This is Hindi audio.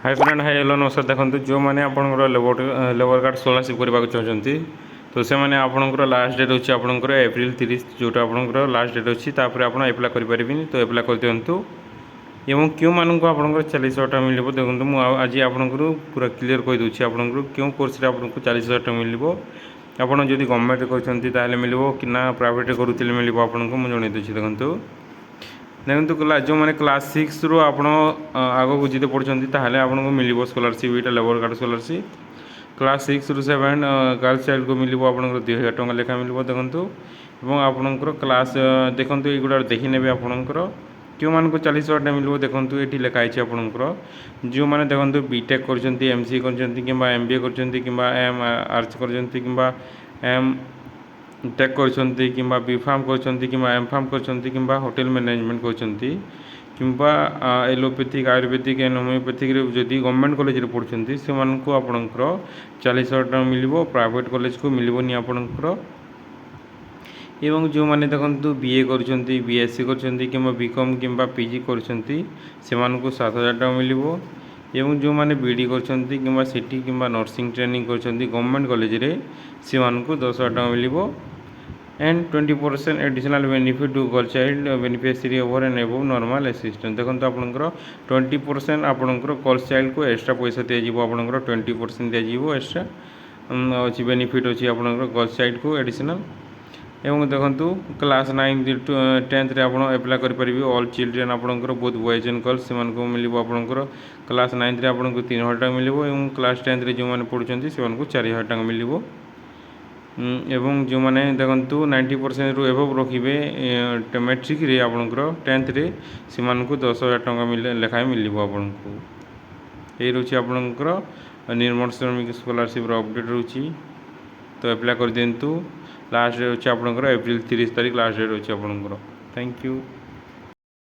हाय फ्रेंड हाय हेलो नमस्कार। देखो जो मैंने आपंकर लेबर कार्ड स्कॉलरशिप करने चाहते तो से मैंने आपंकर लास्ट डेट अच्छे आपंकर एप्रिल 30 जोटा आपंकर लास्ट डेट अच्छी तापर आप एप्लाय करें तो एप्लाय कर दिंतु एवं क्यों मानक आपंकर 40,000 टका मिल देखो मुझे आज आपंकर पूरा क्लीयर कहीदे आपंकर क्यों कोर्स आपको 40,000 टका मिल आपड़ जदि गवर्नमेंट कर मिल कि ना प्राइवेट करुले मिल आपको मुझे जन दूसरी देखो देखो जो मैंने क्लास 6 रु आप आग को जिते पढ़ते ताहले आपको मिल स्कॉलरशिप यहाँ लेबर कार्ड स्कॉलरशिप क्लास 6 रु 7 गर्ल्स चाइल्ड को मिल आप 2,000 टका लेखा मिल देखो और आपंकर क्लास देखो युवा देखने आपंकर क्यों मान को 40,000 टका मिल देखो ये लिखाई आपंकर जो मैंने देखो बीटेक कर MCA कर MBA कर आर्ट्स कर एम टेक करछंती किंबा बीफार्म करछंती किंबा एमफार्म करछंती किंबा होटेल मैनेजमेंट करछंती किंबा एलोपैथिक आयुर्वेदिक एंड होमियोपैथिक जदि गवर्नमेंट कॉलेज रे पढ़छंती से मानकु आपनकर 40,000 टका मिलिबो प्राइवेट कॉलेज को मिलिबोनी आपनकर एवं जो मैंने देखो बीए करछंती बीएससी करछंती किंबा बीकॉम किंबा पीजी करछंती से मानकु 7,000 टका मिलिबो एवं जो मैंने बीडी करछंती किंबा सिटी किंबा नर्सिंग ट्रेनिंग करछंती गवर्नमेंट कॉलेज रे से मानकु 10,000 टका मिलिबो and 20% additional benefit to girl child beneficiary over and above normal assistance देखो आपंकर 20% आपंकर गर्ल चाइल्ड को एक्स्ट्रा पैसा दिज्व आपंकर 20% दिज्व एक्स्ट्रा अच्छी बेनिफिट अच्छी आपंकर गर्ल चाइल्ड को एडिशनल एवं देखो क्लास 9 10th आप एप्लाय करेंगे ऑल चिल्ड्रेन आपंकर बहुत बॉयज एंड गर्ल्स से मिल आपंकर क्लास 9 आपको 3,000 टका मिल और क्लास 10th जो मैंने पढ़ुं से 4,000 टका मिल एवं जो मैंने देखो 90% रु एभव रखिए मैट्रिक रे आपंकर 10th रे से 10,000 टका लेखाएं मिल आपको ये रोचे आपंकर निर्मल श्रमिक स्कॉलरशिप अपडेट रोची तो एप्लाय कर दिंतु लास्ट डेट अच्छे आपंकर एप्रिल 30 तारीख लास्ट डेट अच्छे आपंकर थैंक यू।